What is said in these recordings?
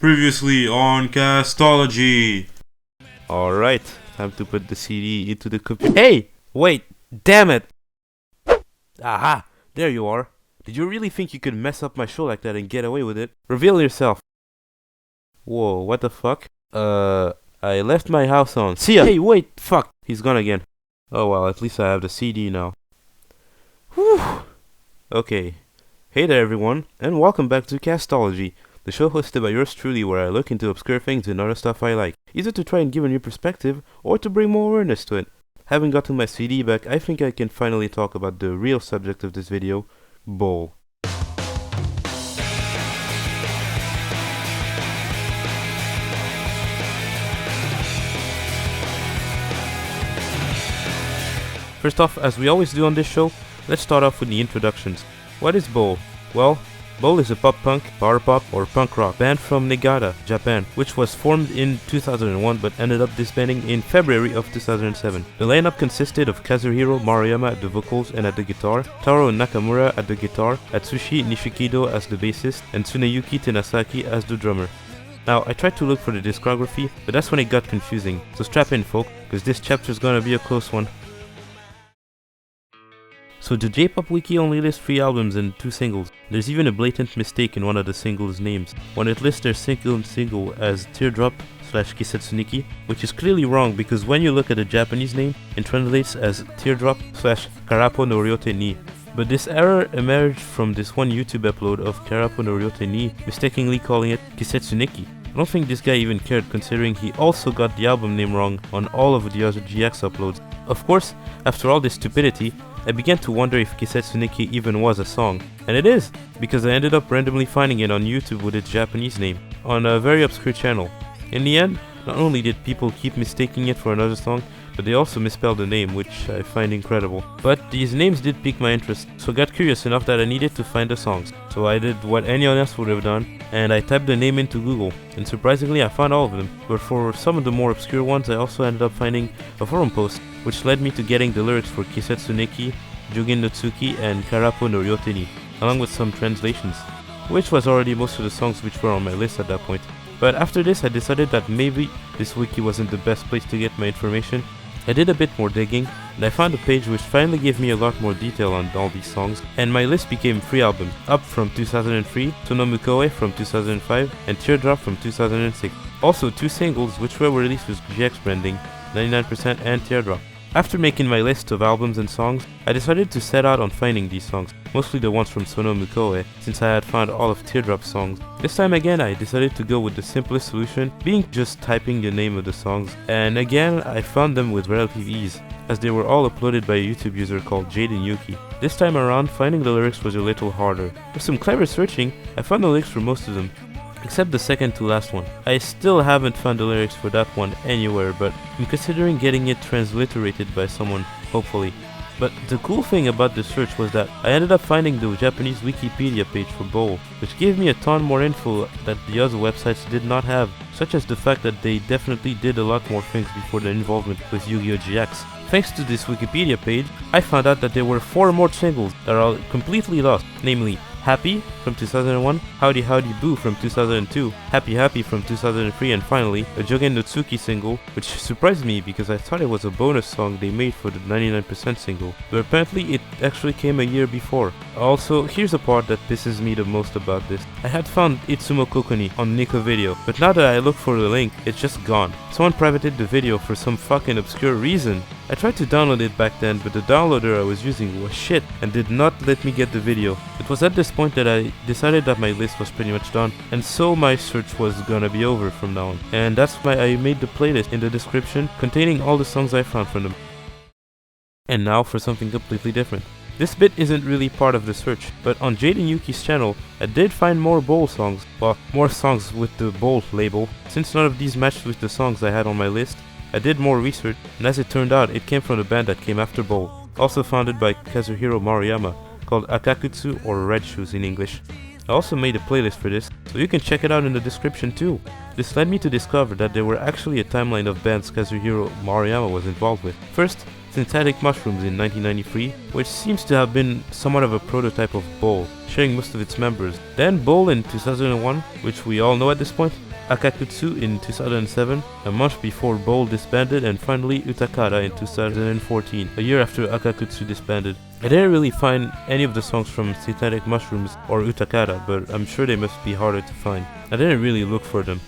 Previously on Kastology. Alright, time to put the CD into the computer. Hey! Wait! Damn it! Aha! There you are. Did you really think you could mess up my show like that and get away with it? Reveal yourself. Whoa, what the fuck? I left my house on. See ya! Hey, wait! Fuck! He's gone again. Oh well, at least I have the CD now. Whew! Okay. Hey there everyone, and welcome back to Kastology, the show hosted by yours truly where I look into obscure things and other stuff I like, either to try and give a new perspective, or to bring more awareness to it. Having gotten my CD back, I think I can finally talk about the real subject of this video, bowl. First off, as we always do on this show, let's start off with the introductions. What is bowl? Well, bowl is a pop-punk, power pop, or punk rock band from Niigata, Japan, which was formed in 2001 but ended up disbanding in February of 2007. The lineup consisted of Kazuhiro Maruyama at the vocals and at the guitar, Taro Nakamura at the guitar, Atsushi Nishikido as the bassist, and Tsuneyuki Tenasaki as the drummer. Now, I tried to look for the discography, but that's when it got confusing, so strap in folk, because this chapter's gonna be a close one. So the J-Pop Wiki only lists 3 albums and 2 singles. There's even a blatant mistake in one of the singles' names, when it lists their single as Teardrop/Kisetsuniki, which is clearly wrong because when you look at the Japanese name, it translates as Teardrop/Karapo no Ryote ni. But this error emerged from this one YouTube upload of Karapo no Ryote ni, mistakenly calling it Kisetsuniki. I don't think this guy even cared considering he also got the album name wrong on all of the other GX uploads. Of course, after all this stupidity, I began to wonder if Kisetsuniki even was a song. And it is, because I ended up randomly finding it on YouTube with its Japanese name, on a very obscure channel. In the end, not only did people keep mistaking it for another song, but they also misspelled the name, which I find incredible. But these names did pique my interest, so I got curious enough that I needed to find the songs. So I did what anyone else would have done, and I typed the name into Google, and surprisingly I found all of them. But for some of the more obscure ones I also ended up finding a forum post, which led me to getting the lyrics for Kisetsuneki, Jugin no Tsuki, and Karapo no Ryote ni, along with some translations, which was already most of the songs which were on my list at that point. But after this I decided that maybe this wiki wasn't the best place to get my information. I did a bit more digging, and I found a page which finally gave me a lot more detail on all these songs, and my list became 3 albums, Up from 2003, Tonomukoe from 2005, and Teardrop from 2006. Also 2 singles which were released with GX branding, 99% and Teardrop. After making my list of albums and songs, I decided to set out on finding these songs, mostly the ones from Sonomukoe, since I had found all of Teardrop's songs. This time again I decided to go with the simplest solution, being just typing the name of the songs, and again I found them with relative ease, as they were all uploaded by a YouTube user called Jaden Yuki. This time around, finding the lyrics was a little harder. With some clever searching, I found the lyrics for most of them, except the second to last one. I still haven't found the lyrics for that one anywhere, but I'm considering getting it transliterated by someone, hopefully. But the cool thing about this search was that I ended up finding the Japanese Wikipedia page for bowl, which gave me a ton more info that the other websites did not have, such as the fact that they definitely did a lot more things before their involvement with Yu-Gi-Oh! GX. Thanks to this Wikipedia page, I found out that there were 4 more singles that are completely lost, namely Happy from 2001, Howdy Howdy Boo from 2002, Happy Happy from 2003, and finally a Jogen no Tsuki single, which surprised me because I thought it was a bonus song they made for the 99% single, but apparently it actually came a year before. Also, here's the part that pisses me the most about this. I had found Itsumo Kokoni on Nico Video, but now that I look for the link, it's just gone. Someone privated the video for some fucking obscure reason. I tried to download it back then, but the downloader I was using was shit and did not let me get the video. It was at this point that I decided that my list was pretty much done, and so my search was gonna be over from now on. And that's why I made the playlist in the description containing all the songs I found from them. And now for something completely different. This bit isn't really part of the search, but on Jaden Yuki's channel, I did find more bowl songs, well, more songs with the bowl label. Since none of these matched with the songs I had on my list, I did more research, and as it turned out, it came from the band that came after bowl, also founded by Kazuhiro Maruyama, called Akakutsu or Red Shoes in English. I also made a playlist for this, so you can check it out in the description too. This led me to discover that there were actually a timeline of bands Kazuhiro Maruyama was involved with. First, Synthetic Mushrooms in 1993, which seems to have been somewhat of a prototype of Bowl, sharing most of its members. Then Bowl in 2001, which we all know at this point, Akakutsu in 2007, a month before Bowl disbanded, and finally Utakara in 2014, a year after Akakutsu disbanded. I didn't really find any of the songs from Synthetic Mushrooms or Utakara, but I'm sure they must be harder to find. I didn't really look for them.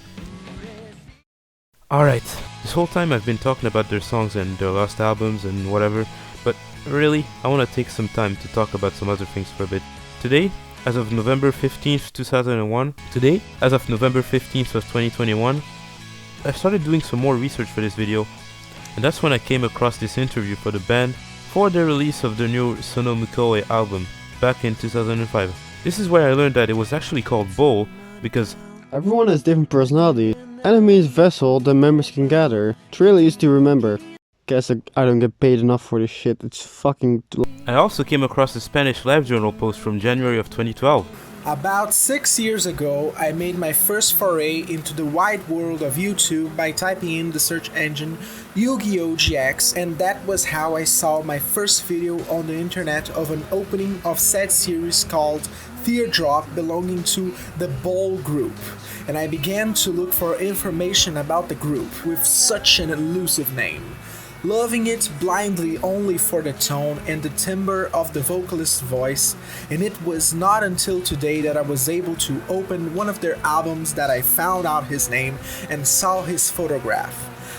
Alright, this whole time I've been talking about their songs and their lost albums and whatever, but really, I want to take some time to talk about some other things for a bit. Today, as of November 15th, 2001, as of November 15th of 2021, I started doing some more research for this video, and that's when I came across this interview for the band for the release of their new Sono Mukoe album back in 2005. This is where I learned that it was actually called Bowl because everyone has different personalities. Enemy is vessel that members can gather. It's really easy to remember. Guess I don't get paid enough for this shit. It's fucking... I also came across a Spanish LiveJournal post from January of 2012. About 6 years ago, I made my first foray into the wide world of YouTube by typing in the search engine Yu-Gi-Oh! GX, and that was how I saw my first video on the internet of an opening of said series called Teardrop, belonging to the Bowl group, and I began to look for information about the group with such an elusive name. Loving it blindly only for the tone and the timbre of the vocalist's voice, and it was not until today that I was able to open one of their albums that I found out his name and saw his photograph.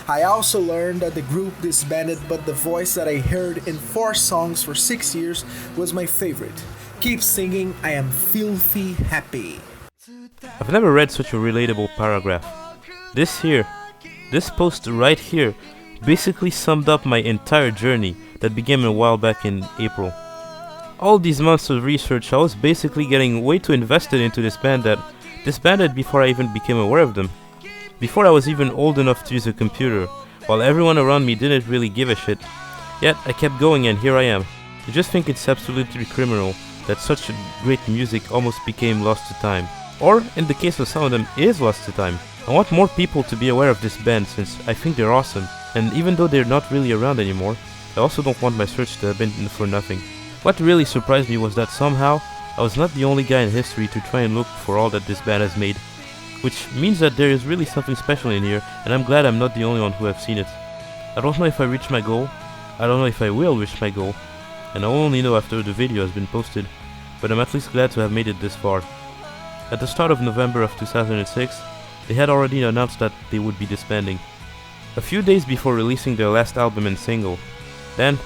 I also learned that the group disbanded, but the voice that I heard in 4 songs for 6 years was my favorite. Keep singing, I am filthy happy. I've never read such a relatable paragraph. This post right here, basically summed up my entire journey that began a while back in April. All these months of research, I was basically getting way too invested into this band that disbanded before I even became aware of them. Before I was even old enough to use a computer, while everyone around me didn't really give a shit. Yet I kept going and here I am. I just think it's absolutely criminal that such great music almost became lost to time. Or, in the case of some of them, is lost to time. I want more people to be aware of this band since I think they're awesome. And even though they're not really around anymore, I also don't want my search to have been for nothing. What really surprised me was that somehow, I was not the only guy in history to try and look for all that this band has made. Which means that there is really something special in here, and I'm glad I'm not the only one who have seen it. I don't know if I reached my goal, I don't know if I will reach my goal, and I'll only know after the video has been posted, but I'm at least glad to have made it this far. At the start of November of 2006, they had already announced that they would be disbanding. A few days before releasing their last album and single. Then,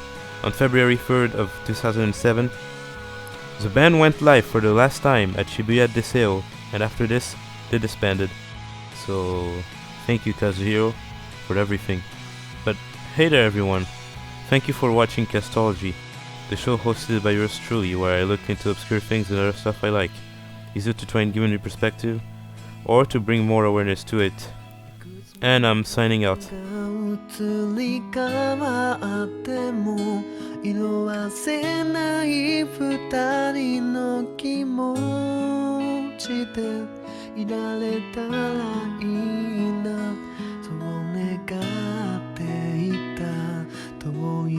on February 3rd of 2007, the band went live for the last time at Shibuya Deseo, and after this, they disbanded. So, thank you Kazuhiro for everything. But hey there everyone, thank you for watching Kastology, the show hosted by yours truly where I look into obscure things and other stuff I like, either to try and give a new perspective, or to bring more awareness to it. And I'm signing out. 移り変わっても色褪せない二人の気持ちでいられたらいいなそう願っていた遠い